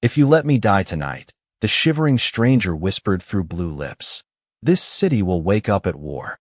"If you let me die tonight," the shivering stranger whispered through blue lips, "this city will wake up at war."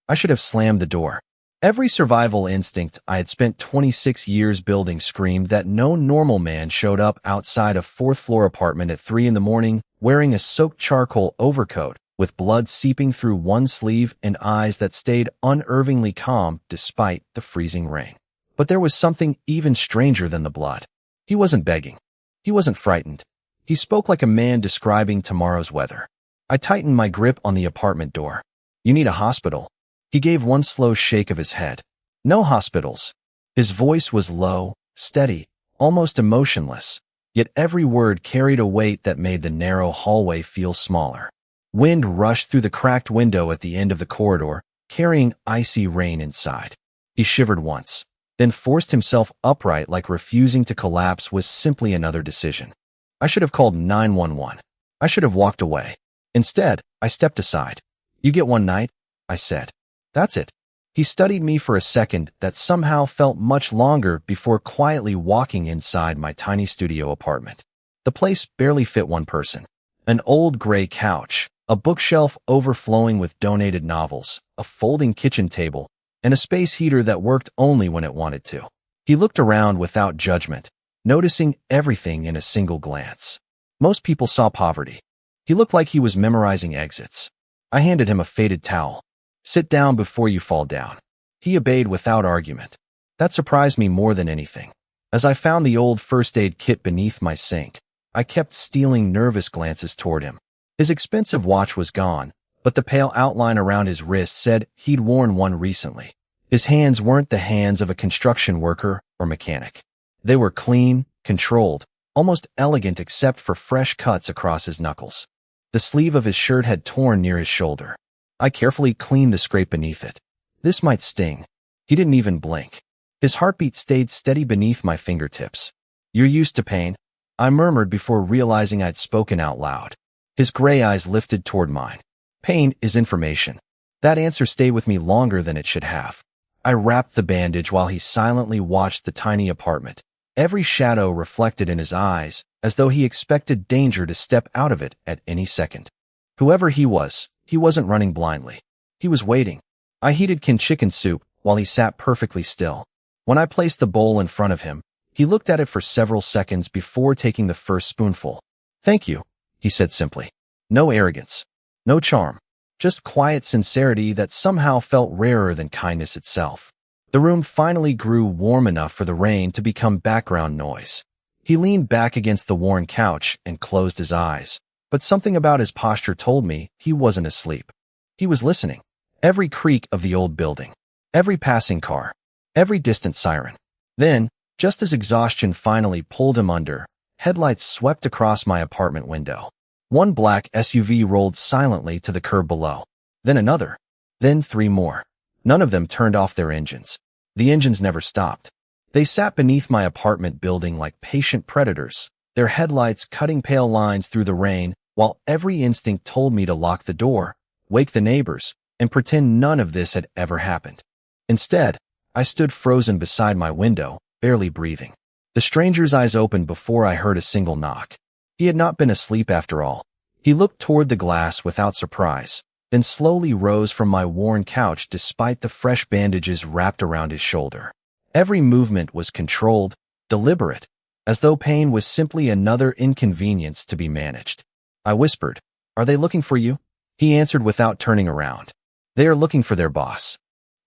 I should have slammed the door. Every survival instinct I had spent 26 years building screamed that no normal man showed up outside a fourth-floor apartment at 3 in the morning wearing a soaked charcoal overcoat with blood seeping through one sleeve and eyes that stayed unnervingly calm despite the freezing rain. But there was something even stranger than the blood. He wasn't begging. He wasn't frightened. He spoke like a man describing tomorrow's weather. I tightened my grip on the apartment door. "You need a hospital." He gave one slow shake of his head. "No hospitals." His voice was low, steady, almost emotionless, yet every word carried a weight that made the narrow hallway feel smaller. Wind rushed through the cracked window at the end of the corridor, carrying icy rain inside. He shivered once, then forced himself upright like refusing to collapse was simply another decision. I should have called 911. I should have walked away. Instead, I stepped aside. "You get one night," I said. "That's it." He studied me for a second that somehow felt much longer before quietly walking inside my tiny studio apartment. The place barely fit one person. An old gray couch, a bookshelf overflowing with donated novels, a folding kitchen table, and a space heater that worked only when it wanted to. He looked around without judgment, noticing everything in a single glance. Most people saw poverty. He looked like he was memorizing exits. I handed him a faded towel. "Sit down before you fall down." He obeyed without argument. That surprised me more than anything. As I found the old first aid kit beneath my sink, I kept stealing nervous glances toward him. His expensive watch was gone, but the pale outline around his wrist said he'd worn one recently. His hands weren't the hands of a construction worker or mechanic. They were clean, controlled, almost elegant except for fresh cuts across his knuckles. The sleeve of his shirt had torn near his shoulder. I carefully cleaned the scrape beneath it. This might sting. He didn't even blink. His heartbeat stayed steady beneath my fingertips. "You're used to pain," I murmured before realizing I'd spoken out loud. His gray eyes lifted toward mine. "Pain is information." That answer stayed with me longer than it should have. I wrapped the bandage while he silently watched the tiny apartment, every shadow reflected in his eyes, as though he expected danger to step out of it at any second. Whoever he wasn't running blindly. He was waiting. I heated chicken soup while he sat perfectly still. When I placed the bowl in front of him, he looked at it for several seconds before taking the first spoonful. "Thank you," he said simply. No arrogance. No charm. Just quiet sincerity that somehow felt rarer than kindness itself. The room finally grew warm enough for the rain to become background noise. He leaned back against the worn couch and closed his eyes, but something about his posture told me he wasn't asleep. He was listening. Every creak of the old building, every passing car, every distant siren. Then, just as exhaustion finally pulled him under, headlights swept across my apartment window. One black SUV rolled silently to the curb below. Then another. Then 3 more. None of them turned off their engines. The engines never stopped. They sat beneath my apartment building like patient predators, their headlights cutting pale lines through the rain, while every instinct told me to lock the door, wake the neighbors, and pretend none of this had ever happened. Instead, I stood frozen beside my window, barely breathing. The stranger's eyes opened before I heard a single knock. He had not been asleep after all. He looked toward the glass without surprise, then slowly rose from my worn couch despite the fresh bandages wrapped around his shoulder. Every movement was controlled, deliberate, as though pain was simply another inconvenience to be managed. I whispered, "Are they looking for you?" He answered without turning around. "They are looking for their boss."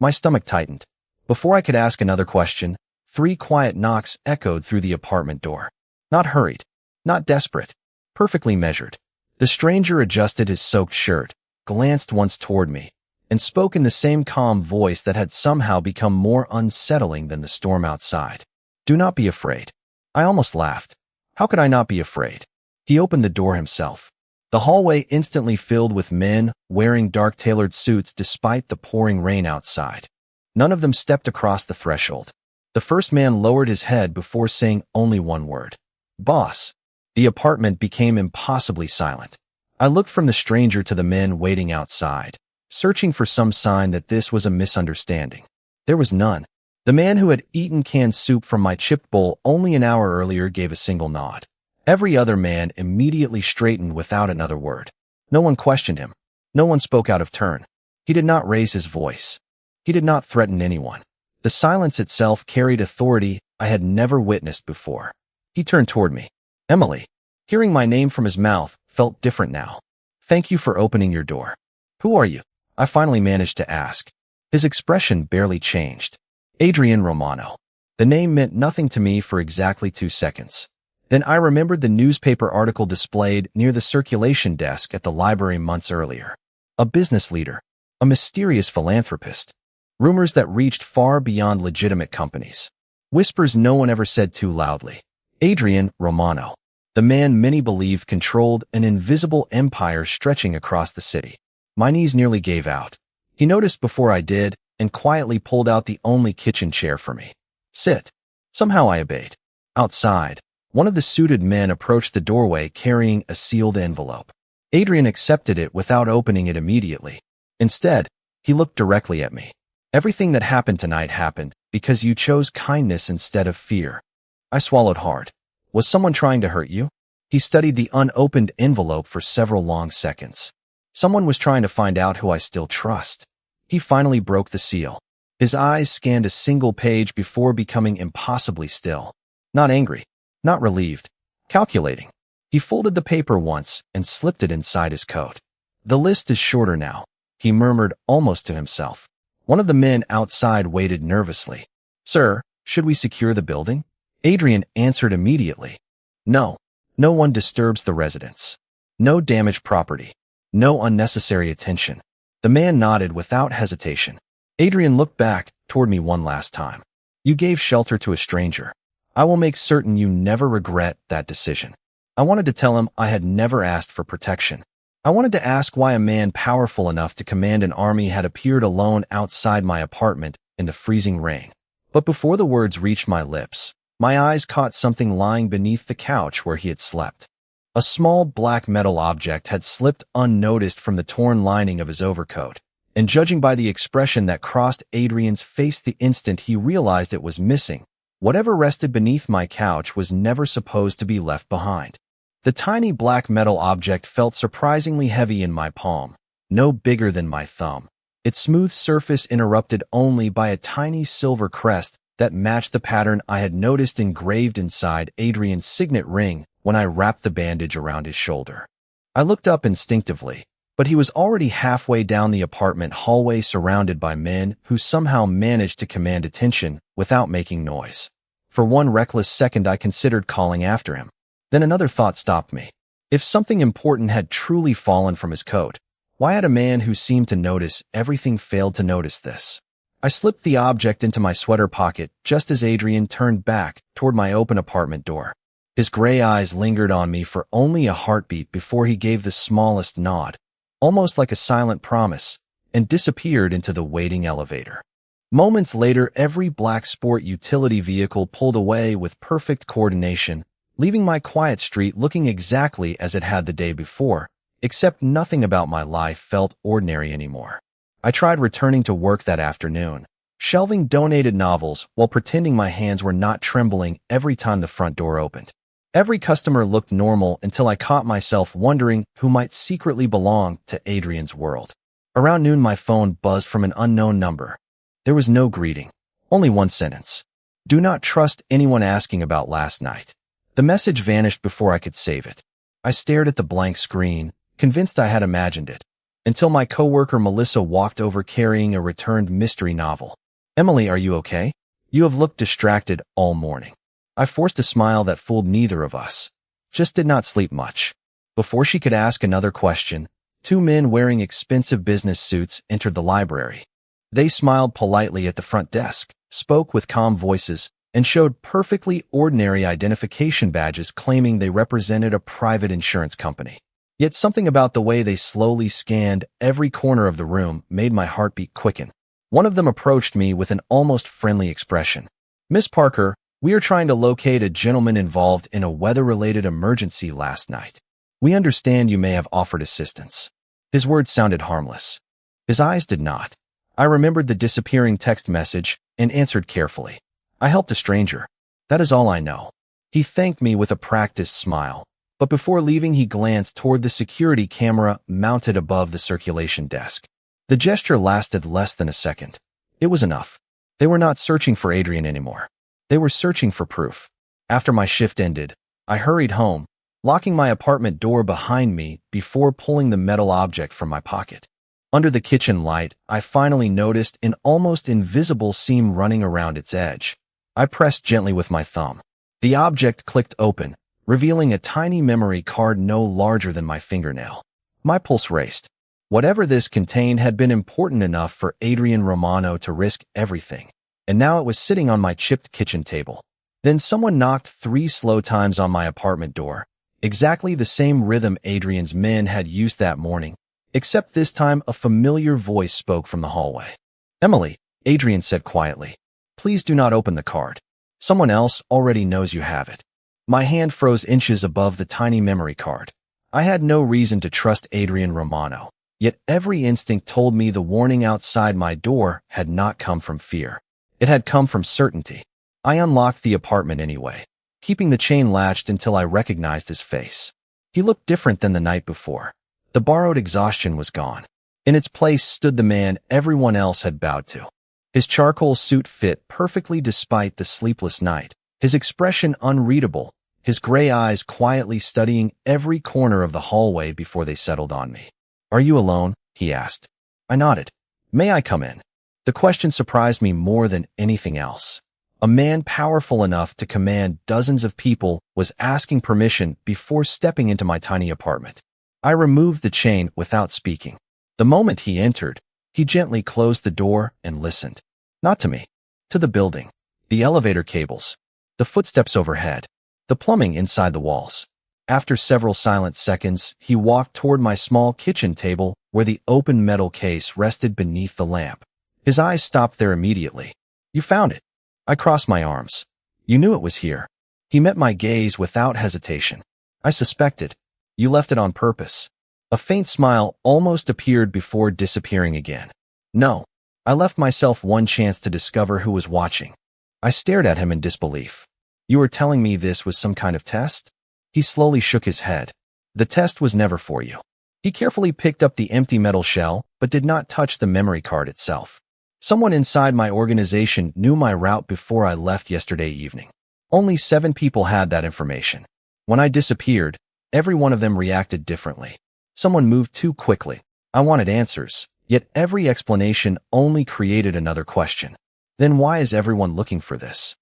My stomach tightened. Before I could ask another question, 3 quiet knocks echoed through the apartment door. Not hurried, not desperate, perfectly measured. The stranger adjusted his soaked shirt, glanced once toward me, and spoke in the same calm voice that had somehow become more unsettling than the storm outside. "Do not be afraid." I almost laughed. How could I not be afraid? He opened the door himself. The hallway instantly filled with men wearing dark tailored suits despite the pouring rain outside. None of them stepped across the threshold. The first man lowered his head before saying only one word. "Boss." The apartment became impossibly silent. I looked from the stranger to the men waiting outside, searching for some sign that this was a misunderstanding. There was none. The man who had eaten canned soup from my chipped bowl only an hour earlier gave a single nod. Every other man immediately straightened without another word. No one questioned him. No one spoke out of turn. He did not raise his voice. He did not threaten anyone. The silence itself carried authority I had never witnessed before. He turned toward me. Emily. Hearing my name from his mouth felt different now. Thank you for opening your door. Who are you? I finally managed to ask. His expression barely changed. Adrian Romano. The name meant nothing to me for exactly 2 seconds. Then I remembered the newspaper article displayed near the circulation desk at the library months earlier. A business leader. A mysterious philanthropist. Rumors that reached far beyond legitimate companies. Whispers no one ever said too loudly. Adrian Romano. The man many believed controlled an invisible empire stretching across the city. My knees nearly gave out. He noticed before I did and quietly pulled out the only kitchen chair for me. Sit. Somehow I obeyed. Outside, one of the suited men approached the doorway carrying a sealed envelope. Adrian accepted it without opening it immediately. Instead, he looked directly at me. Everything that happened tonight happened because you chose kindness instead of fear. I swallowed hard. Was someone trying to hurt you? He studied the unopened envelope for several long seconds. Someone was trying to find out who I still trust. He finally broke the seal. His eyes scanned a single page before becoming impossibly still. Not angry, not relieved, calculating. He folded the paper once and slipped it inside his coat. The list is shorter now, he murmured almost to himself. One of the men outside waited nervously. Sir, should we secure the building? Adrian answered immediately. No, no one disturbs the residents. No damaged property. No unnecessary attention. The man nodded without hesitation. Adrian looked back toward me one last time. You gave shelter to a stranger. I will make certain you never regret that decision. I wanted to tell him I had never asked for protection. I wanted to ask why a man powerful enough to command an army had appeared alone outside my apartment in the freezing rain. But before the words reached my lips, my eyes caught something lying beneath the couch where he had slept. A small black metal object had slipped unnoticed from the torn lining of his overcoat, and judging by the expression that crossed Adrian's face the instant he realized it was missing, whatever rested beneath my couch was never supposed to be left behind. The tiny black metal object felt surprisingly heavy in my palm, no bigger than my thumb, its smooth surface interrupted only by a tiny silver crest that matched the pattern I had noticed engraved inside Adrian's signet ring when I wrapped the bandage around his shoulder. I looked up instinctively, but he was already halfway down the apartment hallway surrounded by men who somehow managed to command attention without making noise. For one reckless second I considered calling after him. Then another thought stopped me. If something important had truly fallen from his coat, why had a man who seemed to notice everything failed to notice this? I slipped the object into my sweater pocket just as Adrian turned back toward my open apartment door. His gray eyes lingered on me for only a heartbeat before he gave the smallest nod, almost like a silent promise, and disappeared into the waiting elevator. Moments later, every black sport utility vehicle pulled away with perfect coordination, leaving my quiet street looking exactly as it had the day before, except nothing about my life felt ordinary anymore. I tried returning to work that afternoon, shelving donated novels while pretending my hands were not trembling every time the front door opened. Every customer looked normal until I caught myself wondering who might secretly belong to Adrian's world. Around noon, my phone buzzed from an unknown number. There was no greeting, only one sentence. Do not trust anyone asking about last night. The message vanished before I could save it. I stared at the blank screen, convinced I had imagined it, until my coworker Melissa walked over carrying a returned mystery novel. Emily, are you okay? You have looked distracted all morning. I forced a smile that fooled neither of us. Just did not sleep much. Before she could ask another question, 2 men wearing expensive business suits entered the library. They smiled politely at the front desk, spoke with calm voices, and showed perfectly ordinary identification badges claiming they represented a private insurance company. Yet something about the way they slowly scanned every corner of the room made my heartbeat quicken. One of them approached me with an almost friendly expression. Miss Parker, we are trying to locate a gentleman involved in a weather-related emergency last night. We understand you may have offered assistance. His words sounded harmless. His eyes did not. I remembered the disappearing text message and answered carefully. I helped a stranger. That is all I know. He thanked me with a practiced smile, but before leaving he glanced toward the security camera mounted above the circulation desk. The gesture lasted less than a second. It was enough. They were not searching for Adrian anymore. They were searching for proof. After my shift ended, I hurried home, locking my apartment door behind me before pulling the metal object from my pocket. Under the kitchen light, I finally noticed an almost invisible seam running around its edge. I pressed gently with my thumb. The object clicked open, revealing a tiny memory card no larger than my fingernail. My pulse raced. Whatever this contained had been important enough for Adrian Romano to risk everything, and now it was sitting on my chipped kitchen table. Then someone knocked 3 slow times on my apartment door, exactly the same rhythm Adrian's men had used that morning, except this time a familiar voice spoke from the hallway. "Emily," Adrian said quietly, "please do not open the card. Someone else already knows you have it." My hand froze inches above the tiny memory card. I had no reason to trust Adrian Romano, yet every instinct told me the warning outside my door had not come from fear. It had come from certainty. I unlocked the apartment anyway, keeping the chain latched until I recognized his face. He looked different than the night before. The borrowed exhaustion was gone. In its place stood the man everyone else had bowed to. His charcoal suit fit perfectly despite the sleepless night, his expression unreadable, his gray eyes quietly studying every corner of the hallway before they settled on me. "Are you alone?" he asked. I nodded. "May I come in?" The question surprised me more than anything else. A man powerful enough to command dozens of people was asking permission before stepping into my tiny apartment. I removed the chain without speaking. The moment he entered, he gently closed the door and listened. Not to me, to the building, the elevator cables, the footsteps overhead, the plumbing inside the walls. After several silent seconds, he walked toward my small kitchen table where the open metal case rested beneath the lamp. His eyes stopped there immediately. "You found it." I crossed my arms. "You knew it was here." He met my gaze without hesitation. "I suspected. You left it on purpose." A faint smile almost appeared before disappearing again. "No. I left myself one chance to discover who was watching." I stared at him in disbelief. "You were telling me this was some kind of test?" He slowly shook his head. "The test was never for you." He carefully picked up the empty metal shell, but did not touch the memory card itself. "Someone inside my organization knew my route before I left yesterday evening. Only 7 people had that information. When I disappeared, every one of them reacted differently. Someone moved too quickly. I wanted answers, yet every explanation only created another question. Then why is everyone looking for this?"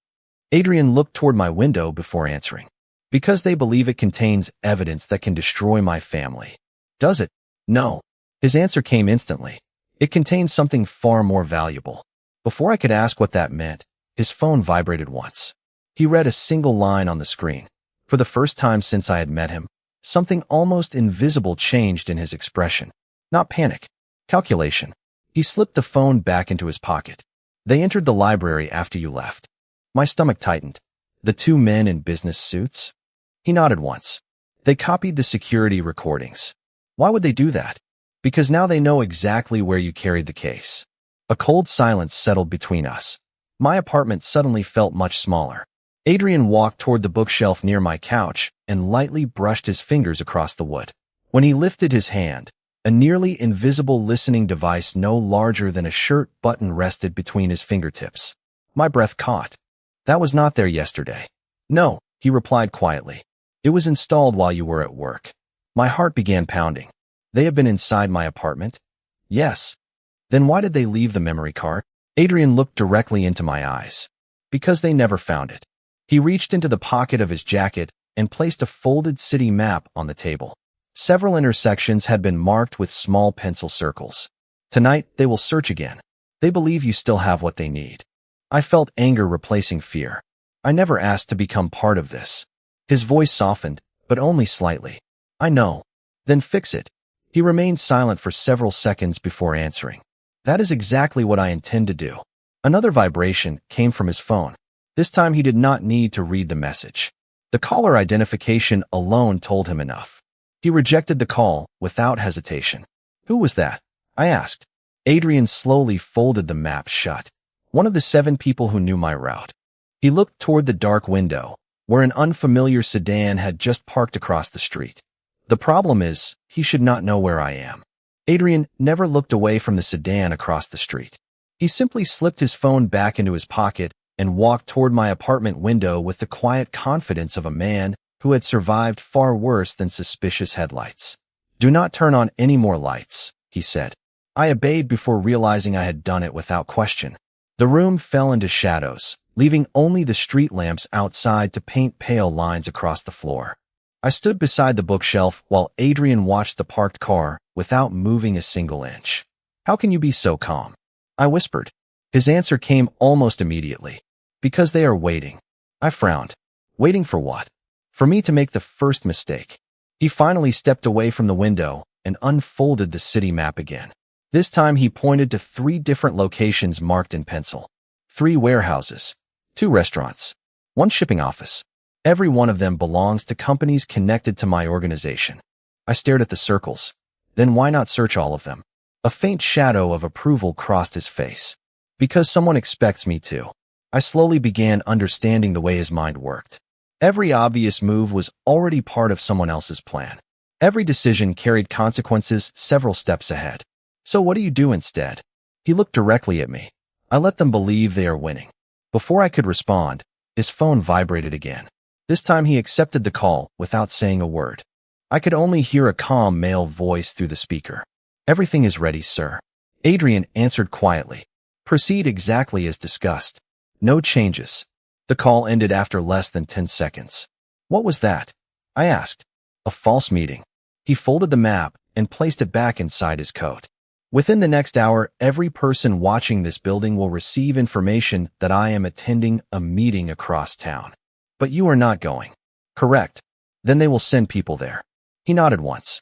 Adrian looked toward my window before answering. "Because they believe it contains evidence that can destroy my family." "Does it?" "No." His answer came instantly. "It contains something far more valuable." Before I could ask what that meant, his phone vibrated once. He read a single line on the screen. For the first time since I had met him, something almost invisible changed in his expression. Not panic. Calculation. He slipped the phone back into his pocket. "They entered the library after you left." My stomach tightened. "The 2 men in business suits?" He nodded once. "They copied the security recordings." "Why would they do that?" "Because now they know exactly where you carried the case." A cold silence settled between us. My apartment suddenly felt much smaller. Adrian walked toward the bookshelf near my couch and lightly brushed his fingers across the wood. When he lifted his hand, a nearly invisible listening device no larger than a shirt button rested between his fingertips. My breath caught. "That was not there yesterday." "No," he replied quietly. "It was installed while you were at work." My heart began pounding. "They have been inside my apartment?" "Yes." "Then why did they leave the memory card?" Adrian looked directly into my eyes. "Because they never found it." He reached into the pocket of his jacket and placed a folded city map on the table. Several intersections had been marked with small pencil circles. "Tonight, they will search again. They believe you still have what they need." I felt anger replacing fear. "I never asked to become part of this." His voice softened, but only slightly. "I know." "Then fix it." He remained silent for several seconds before answering. "That is exactly what I intend to do." Another vibration came from his phone. This time he did not need to read the message. The caller identification alone told him enough. He rejected the call without hesitation. "Who was that?" I asked. Adrian slowly folded the map shut. "One of the 7 people who knew my route." He looked toward the dark window, where an unfamiliar sedan had just parked across the street. The problem is, he should not know where I am. Adrian never looked away from the sedan across the street. He simply slipped his phone back into his pocket and walked toward my apartment window with the quiet confidence of a man who had survived far worse than suspicious headlights. "Do not turn on any more lights," he said. I obeyed before realizing I had done it without question. The room fell into shadows, leaving only the street lamps outside to paint pale lines across the floor. I stood beside the bookshelf while Adrian watched the parked car without moving a single inch. "How can you be so calm?" I whispered. His answer came almost immediately. "Because they are waiting." I frowned. Waiting for what? For me to make the first mistake. He finally stepped away from the window and unfolded the city map again. This time he pointed to 3 different locations marked in pencil. 3 warehouses, 2 restaurants, 1 shipping office. Every one of them belongs to companies connected to my organization. I stared at the circles. Then why not search all of them? A faint shadow of approval crossed his face. Because someone expects me to. I slowly began understanding the way his mind worked. Every obvious move was already part of someone else's plan. Every decision carried consequences several steps ahead. "So what do you do instead?" He looked directly at me. "I let them believe they are winning." Before I could respond, his phone vibrated again. This time he accepted the call without saying a word. I could only hear a calm male voice through the speaker. "Everything is ready, sir." Adrian answered quietly. "Proceed exactly as discussed. No changes." The call ended after less than 10 seconds. "What was that?" I asked. "A false meeting." He folded the map and placed it back inside his coat. "Within the next hour, every person watching this building will receive information that I am attending a meeting across town. But you are not going." "Correct." "Then they will send people there." He nodded once.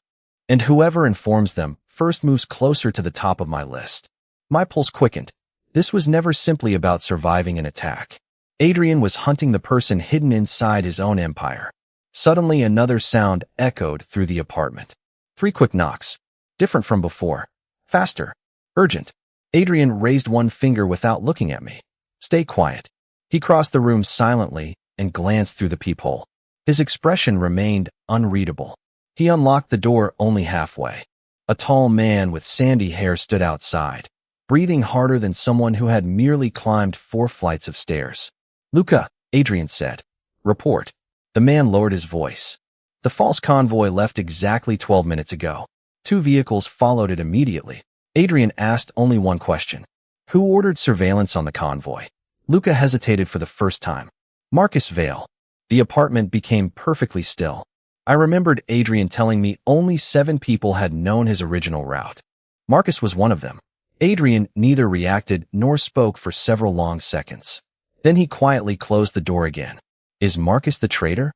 "And whoever informs them first moves closer to the top of my list." My pulse quickened. This was never simply about surviving an attack. Adrian was hunting the person hidden inside his own empire. Suddenly another sound echoed through the apartment. 3 quick knocks. Different from before. Faster. Urgent. Adrian raised one finger without looking at me. "Stay quiet." He crossed the room silently and glanced through the peephole. His expression remained unreadable. He unlocked the door only halfway. A tall man with sandy hair stood outside, breathing harder than someone who had merely climbed 4 flights of stairs. "Luca," Adrian said. "Report." The man lowered his voice. "The false convoy left exactly 12 minutes ago. 2 vehicles followed it immediately." Adrian asked only one question. "Who ordered surveillance on the convoy?" Luca hesitated for the first time. "Marcus Vale." The apartment became perfectly still. I remembered Adrian telling me only 7 people had known his original route. Marcus was one of them. Adrian neither reacted nor spoke for several long seconds. Then he quietly closed the door again. "Is Marcus the traitor?"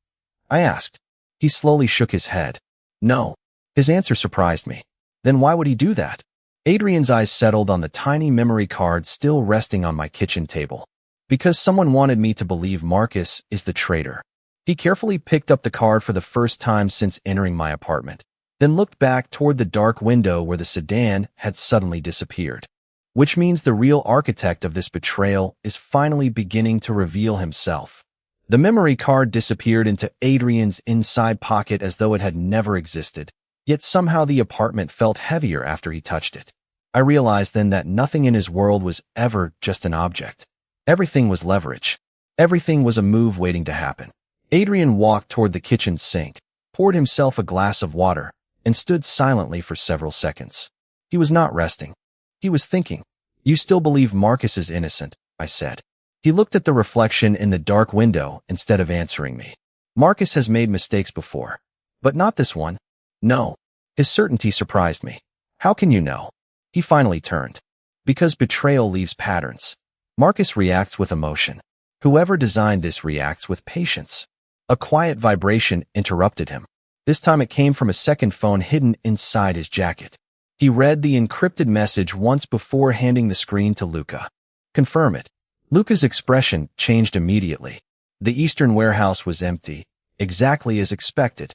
I asked. He slowly shook his head. "No." His answer surprised me. "Then why would he do that?" Adrian's eyes settled on the tiny memory card still resting on my kitchen table. "Because someone wanted me to believe Marcus is the traitor." He carefully picked up the card for the first time since entering my apartment, then looked back toward the dark window where the sedan had suddenly disappeared. Which means the real architect of this betrayal is finally beginning to reveal himself. The memory card disappeared into Adrian's inside pocket as though it had never existed, yet somehow the apartment felt heavier after he touched it. I realized then that nothing in his world was ever just an object. Everything was leverage. Everything was a move waiting to happen. Adrian walked toward the kitchen sink, poured himself a glass of water, and stood silently for several seconds. He was not resting. He was thinking. "You still believe Marcus is innocent," I said. He looked at the reflection in the dark window instead of answering me. "Marcus has made mistakes before, but not this one." "No." His certainty surprised me. "How can you know?" He finally turned. "Because betrayal leaves patterns. Marcus reacts with emotion. Whoever designed this reacts with patience." A quiet vibration interrupted him. This time it came from a second phone hidden inside his jacket. He read the encrypted message once before handing the screen to Luca. "Confirm it." Luca's expression changed immediately. The eastern warehouse was empty, exactly as expected.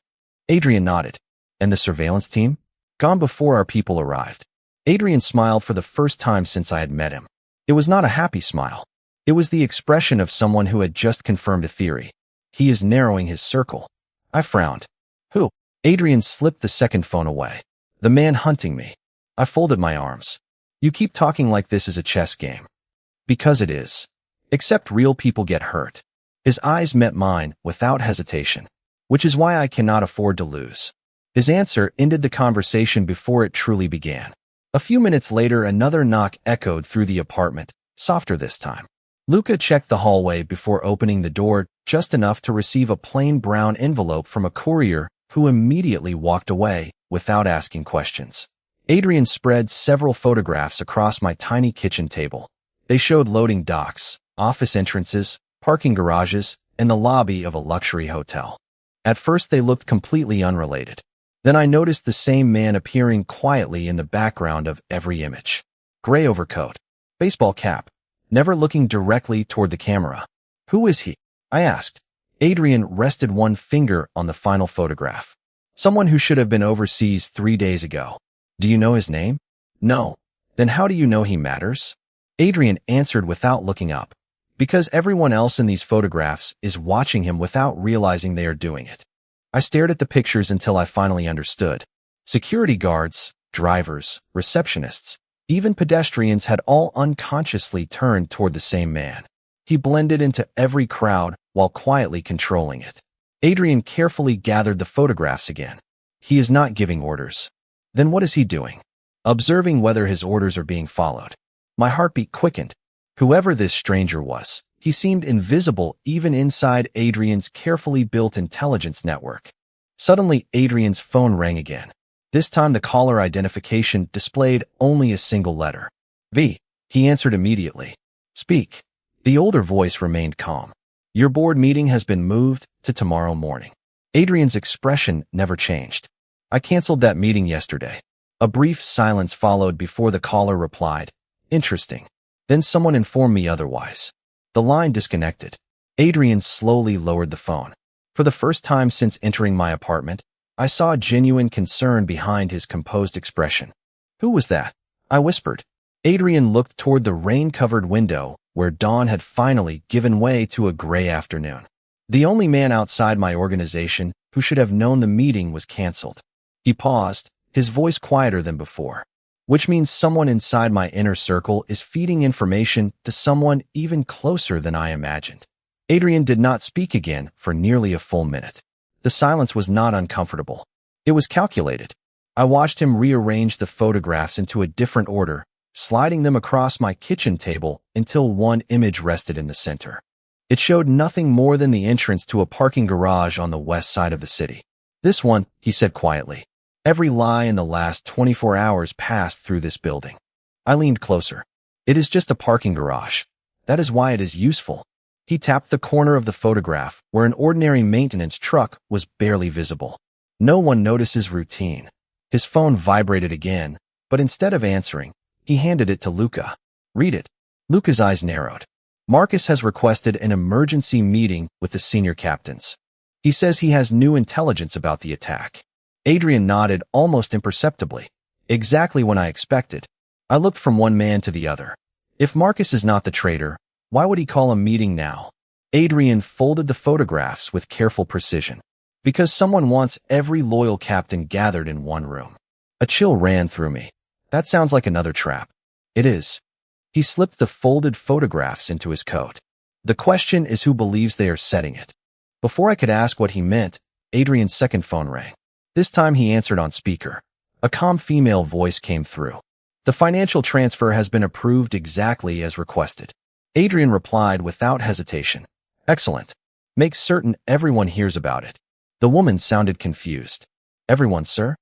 Adrian nodded. "And the surveillance team?" "Gone before our people arrived." Adrian smiled for the first time since I had met him. It was not a happy smile. It was the expression of someone who had just confirmed a theory. He is narrowing his circle. I frowned. Who? Adrian slipped the second phone away. The man hunting me. I folded my arms. You keep talking like this is a chess game. Because it is. Except real people get hurt. His eyes met mine without hesitation, which is why I cannot afford to lose. His answer ended the conversation before it truly began. A few minutes later, another knock echoed through the apartment, softer this time. Luca checked the hallway before opening the door just enough to receive a plain brown envelope from a courier who immediately walked away without asking questions. Adrian spread several photographs across my tiny kitchen table. They showed loading docks, office entrances, parking garages, and the lobby of a luxury hotel. At first they looked completely unrelated. Then I noticed the same man appearing quietly in the background of every image. Gray overcoat, baseball cap, never looking directly toward the camera. Who is he? I asked. Adrian rested one finger on the final photograph. Someone who should have been overseas 3 days ago. Do you know his name? No. Then how do you know he matters? Adrian answered without looking up. Because everyone else in these photographs is watching him without realizing they are doing it. I stared at the pictures until I finally understood. Security guards, drivers, receptionists, even pedestrians had all unconsciously turned toward the same man. He blended into every crowd while quietly controlling it. Adrian carefully gathered the photographs again. He is not giving orders. Then what is he doing? Observing whether his orders are being followed. My heartbeat quickened. Whoever this stranger was, he seemed invisible even inside Adrian's carefully built intelligence network. Suddenly, Adrian's phone rang again. This time the caller identification displayed only a single letter. V. He answered immediately. Speak. The older voice remained calm. Your board meeting has been moved to tomorrow morning. Adrian's expression never changed. I canceled that meeting yesterday. A brief silence followed before the caller replied. Interesting. Then someone informed me otherwise. The line disconnected. Adrian slowly lowered the phone. For the first time since entering my apartment, I saw genuine concern behind his composed expression. Who was that? I whispered. Adrian looked toward the rain-covered window where dawn had finally given way to a gray afternoon. The only man outside my organization who should have known the meeting was canceled. He paused, his voice quieter than before. Which means someone inside my inner circle is feeding information to someone even closer than I imagined. Adrian did not speak again for nearly a full minute. The silence was not uncomfortable. It was calculated. I watched him rearrange the photographs into a different order, sliding them across my kitchen table until one image rested in the center. It showed nothing more than the entrance to a parking garage on the west side of the city. This one, he said quietly. Every lie in the last 24 hours passed through this building. I leaned closer. It is just a parking garage. That is why it is useful. He tapped the corner of the photograph where an ordinary maintenance truck was barely visible. No one notices routine. His phone vibrated again, but instead of answering, he handed it to Luca. Read it. Luca's eyes narrowed. Marcus has requested an emergency meeting with the senior captains. He says he has new intelligence about the attack. Adrian nodded almost imperceptibly. Exactly when I expected. I looked from one man to the other. If Marcus is not the traitor, why would he call a meeting now? Adrian folded the photographs with careful precision. Because someone wants every loyal captain gathered in one room. A chill ran through me. That sounds like another trap. It is. He slipped the folded photographs into his coat. The question is who believes they are setting it. Before I could ask what he meant, Adrian's second phone rang. This time he answered on speaker. A calm female voice came through. The financial transfer has been approved exactly as requested. Adrian replied without hesitation. Excellent. Make certain everyone hears about it. The woman sounded confused. Everyone, sir?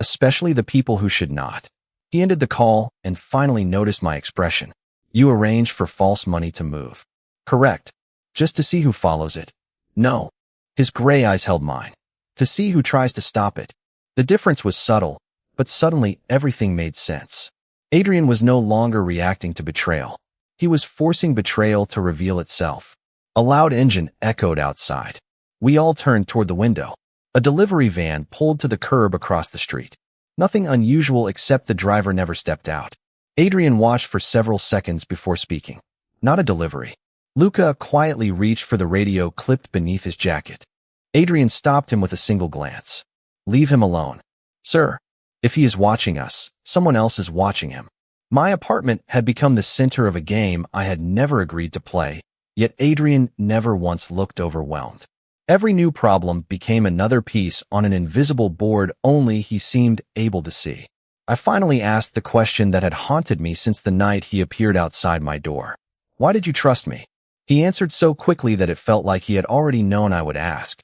Especially the people who should not. He ended the call and finally noticed my expression. You arrange for false money to move. Correct. Just to see who follows it. No. His gray eyes held mine. To see who tries to stop it. The difference was subtle, but suddenly everything made sense. Adrian was no longer reacting to betrayal. He was forcing betrayal to reveal itself. A loud engine echoed outside. We all turned toward the window. A delivery van pulled to the curb across the street. Nothing unusual except the driver never stepped out. Adrian watched for several seconds before speaking. Not a delivery. Luca quietly reached for the radio clipped beneath his jacket. Adrian stopped him with a single glance. Leave him alone. Sir, if he is watching us, someone else is watching him. My apartment had become the center of a game I had never agreed to play, yet Adrian never once looked overwhelmed. Every new problem became another piece on an invisible board only he seemed able to see. I finally asked the question that had haunted me since the night he appeared outside my door. Why did you trust me? He answered so quickly that it felt like he had already known I would ask.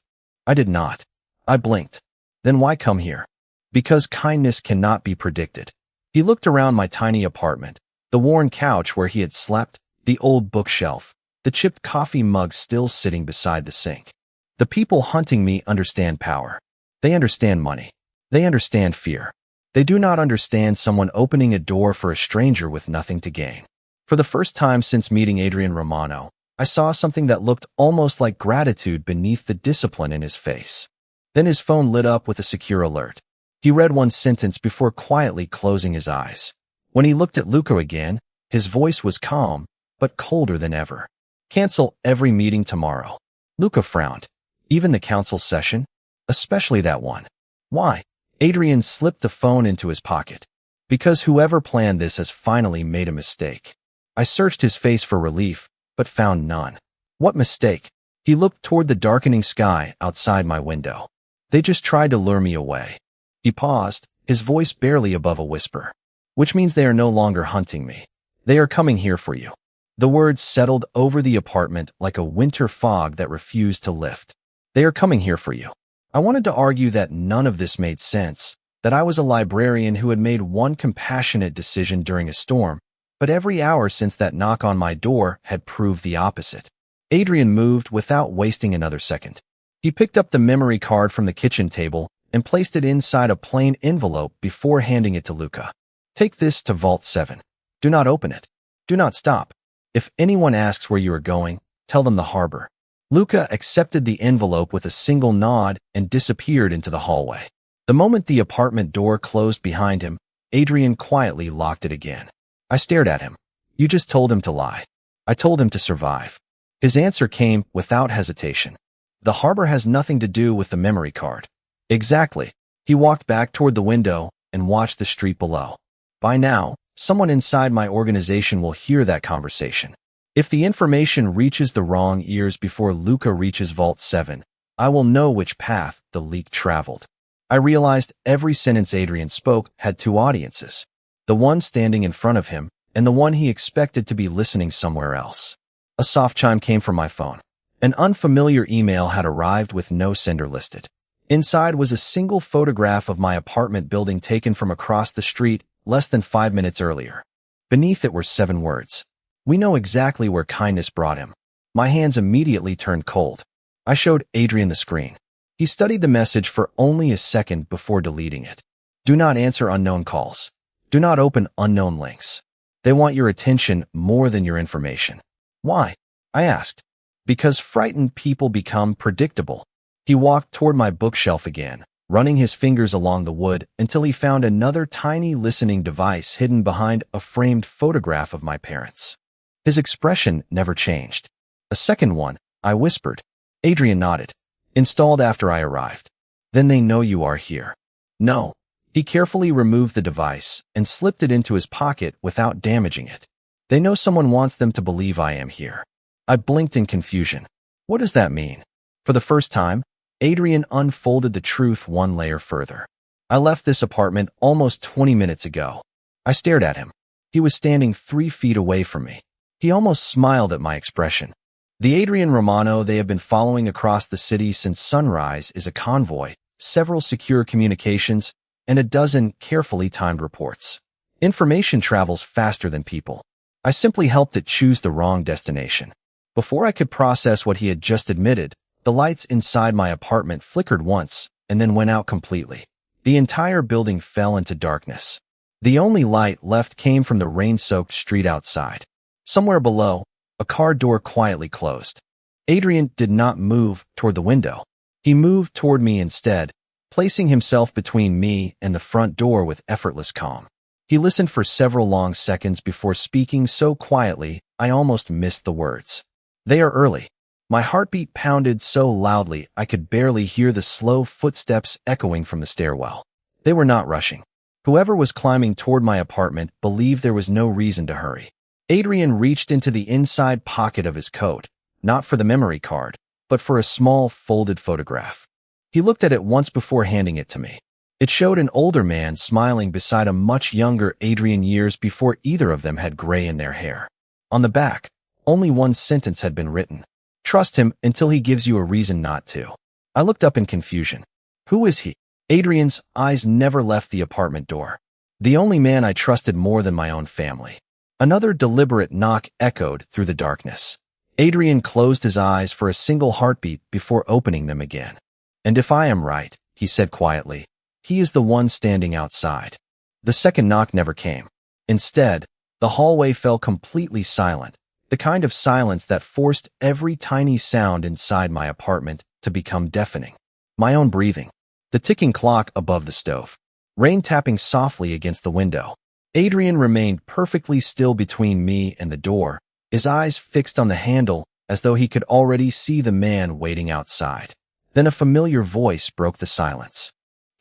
I did not. I blinked. Then why come here? Because kindness cannot be predicted. He looked around my tiny apartment, the worn couch where he had slept, the old bookshelf, the chipped coffee mug still sitting beside the sink. The people hunting me understand power. They understand money. They understand fear. They do not understand someone opening a door for a stranger with nothing to gain. For the first time since meeting Adrian Romano, I saw something that looked almost like gratitude beneath the discipline in his face. Then his phone lit up with a secure alert. He read one sentence before quietly closing his eyes. When he looked at Luca again, his voice was calm, but colder than ever. Cancel every meeting tomorrow. Luca frowned. Even the council session? Especially that one. Why? Adrian slipped the phone into his pocket. Because whoever planned this has finally made a mistake. I searched his face for relief, but found none. What mistake? He looked toward the darkening sky outside my window. They just tried to lure me away. He paused, his voice barely above a whisper. Which means they are no longer hunting me. They are coming here for you. The words settled over the apartment like a winter fog that refused to lift. They are coming here for you. I wanted to argue that none of this made sense, that I was a librarian who had made one compassionate decision during a storm, but every hour since that knock on my door had proved the opposite. Adrian moved without wasting another second. He picked up the memory card from the kitchen table and placed it inside a plain envelope before handing it to Luca. Take this to Vault 7. Do not open it. Do not stop. If anyone asks where you are going, tell them the harbor. Luca accepted the envelope with a single nod and disappeared into the hallway. The moment the apartment door closed behind him, Adrian quietly locked it again. I stared at him. You just told him to lie. I told him to survive. His answer came without hesitation. The harbor has nothing to do with the memory card. Exactly. He walked back toward the window and watched the street below. By now, someone inside my organization will hear that conversation. If the information reaches the wrong ears before Luca reaches Vault 7, I will know which path the leak traveled. I realized every sentence Adrian spoke had two audiences. The one standing in front of him, and the one he expected to be listening somewhere else. A soft chime came from my phone. An unfamiliar email had arrived with no sender listed. Inside was a single photograph of my apartment building taken from across the street less than 5 minutes earlier. Beneath it were 7 words. We know exactly where kindness brought him. My hands immediately turned cold. I showed Adrian the screen. He studied the message for only a second before deleting it. Do not answer unknown calls. Do not open unknown links. They want your attention more than your information. Why? I asked. Because frightened people become predictable. He walked toward my bookshelf again, running his fingers along the wood until he found another tiny listening device hidden behind a framed photograph of my parents. His expression never changed. A second one, I whispered. Adrian nodded. Installed after I arrived. Then they know you are here. No. He carefully removed the device and slipped it into his pocket without damaging it. They know someone wants them to believe I am here. I blinked in confusion. What does that mean? For the first time, Adrian unfolded the truth one layer further. I left this apartment almost 20 minutes ago. I stared at him. He was standing 3 feet away from me. He almost smiled at my expression. The Adrian Romano they have been following across the city since sunrise is a convoy, several secure communications, and a dozen carefully timed reports. Information travels faster than people. I simply helped it choose the wrong destination. Before I could process what he had just admitted, the lights inside my apartment flickered once and then went out completely. The entire building fell into darkness. The only light left came from the rain-soaked street outside. Somewhere below, a car door quietly closed. Adrian did not move toward the window. He moved toward me instead, placing himself between me and the front door with effortless calm. He listened for several long seconds before speaking so quietly I almost missed the words. They are early. My heartbeat pounded so loudly I could barely hear the slow footsteps echoing from the stairwell. They were not rushing. Whoever was climbing toward my apartment believed there was no reason to hurry. Adrian reached into the inside pocket of his coat, not for the memory card, but for a small, folded photograph. He looked at it once before handing it to me. It showed an older man smiling beside a much younger Adrian years before either of them had gray in their hair. On the back, only one sentence had been written. Trust him until he gives you a reason not to. I looked up in confusion. Who is he? Adrian's eyes never left the apartment door. The only man I trusted more than my own family. Another deliberate knock echoed through the darkness. Adrian closed his eyes for a single heartbeat before opening them again. And if I am right, he said quietly, he is the one standing outside. The second knock never came. Instead, the hallway fell completely silent, the kind of silence that forced every tiny sound inside my apartment to become deafening. My own breathing, the ticking clock above the stove, rain tapping softly against the window. Adrian remained perfectly still between me and the door, his eyes fixed on the handle as though he could already see the man waiting outside. Then a familiar voice broke the silence.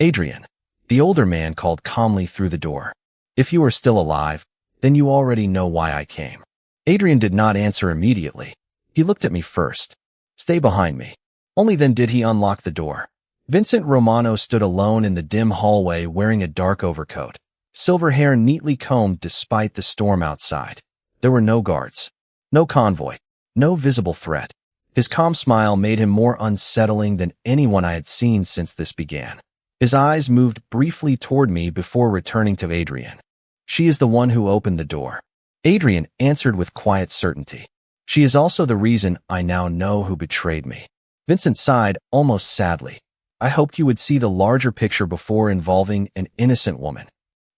Adrian, the older man called calmly through the door. If you are still alive, then you already know why I came. Adrian did not answer immediately. He looked at me first. Stay behind me. Only then did he unlock the door. Vincent Romano stood alone in the dim hallway wearing a dark overcoat, silver hair neatly combed despite the storm outside. There were no guards, no convoy, no visible threat. His calm smile made him more unsettling than anyone I had seen since this began. His eyes moved briefly toward me before returning to Adrian. She is the one who opened the door. Adrian answered with quiet certainty. She is also the reason I now know who betrayed me. Vincent sighed, almost sadly. I hoped you would see the larger picture before involving an innocent woman.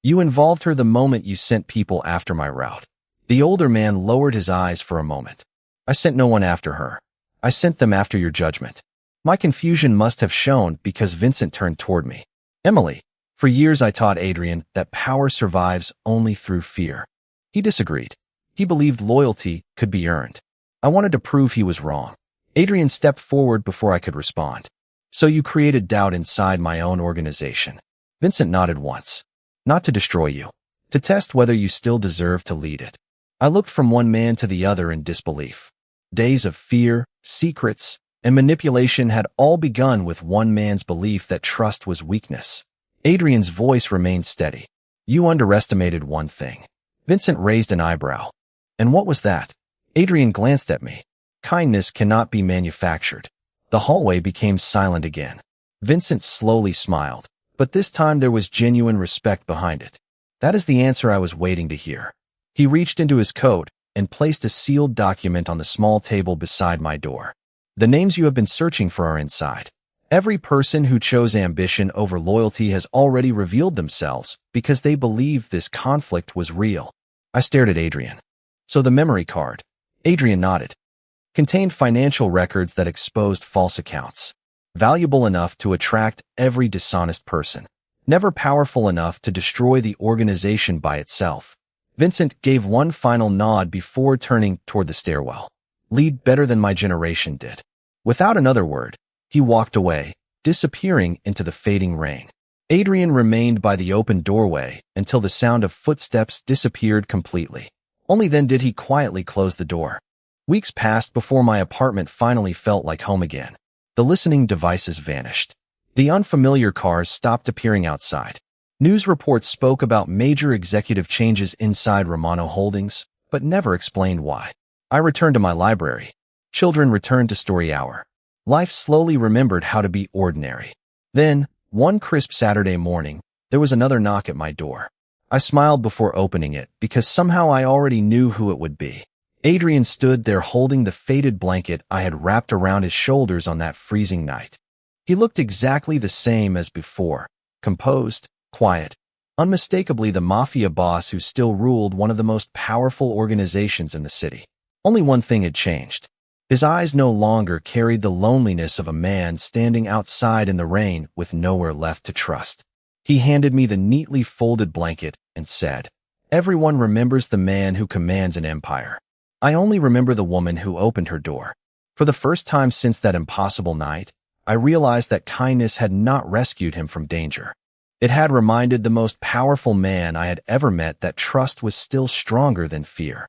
You involved her the moment you sent people after my route. The older man lowered his eyes for a moment. I sent no one after her. I sent them after your judgment. My confusion must have shown because Vincent turned toward me. Emily, for years I taught Adrian that power survives only through fear. He disagreed. He believed loyalty could be earned. I wanted to prove he was wrong. Adrian stepped forward before I could respond. So you created doubt inside my own organization. Vincent nodded once. Not to destroy you. To test whether you still deserve to lead it. I looked from one man to the other in disbelief. Days of fear, secrets, and manipulation had all begun with one man's belief that trust was weakness. Adrian's voice remained steady. You underestimated one thing. Vincent raised an eyebrow. And what was that? Adrian glanced at me. Kindness cannot be manufactured. The hallway became silent again. Vincent slowly smiled, but this time there was genuine respect behind it. That is the answer I was waiting to hear. He reached into his coat and placed a sealed document on the small table beside my door. The names you have been searching for are inside. Every person who chose ambition over loyalty has already revealed themselves because they believed this conflict was real. I stared at Adrian. So the memory card, Adrian nodded, contained financial records that exposed false accounts. Valuable enough to attract every dishonest person. Never powerful enough to destroy the organization by itself. Vincent gave one final nod before turning toward the stairwell. Lead better than my generation did. Without another word, he walked away, disappearing into the fading rain. Adrian remained by the open doorway until the sound of footsteps disappeared completely. Only then did he quietly close the door. Weeks passed before my apartment finally felt like home again. The listening devices vanished. The unfamiliar cars stopped appearing outside. News reports spoke about major executive changes inside Romano Holdings, but never explained why. I returned to my library. Children returned to story hour. Life slowly remembered how to be ordinary. Then, one crisp Saturday morning, there was another knock at my door. I smiled before opening it because somehow I already knew who it would be. Adrian stood there holding the faded blanket I had wrapped around his shoulders on that freezing night. He looked exactly the same as before, composed, quiet, unmistakably the mafia boss who still ruled one of the most powerful organizations in the city. Only one thing had changed. His eyes no longer carried the loneliness of a man standing outside in the rain with nowhere left to trust. He handed me the neatly folded blanket and said, "Everyone remembers the man who commands an empire." I only remember the woman who opened her door. For the first time since that impossible night, I realized that kindness had not rescued him from danger. It had reminded the most powerful man I had ever met that trust was still stronger than fear.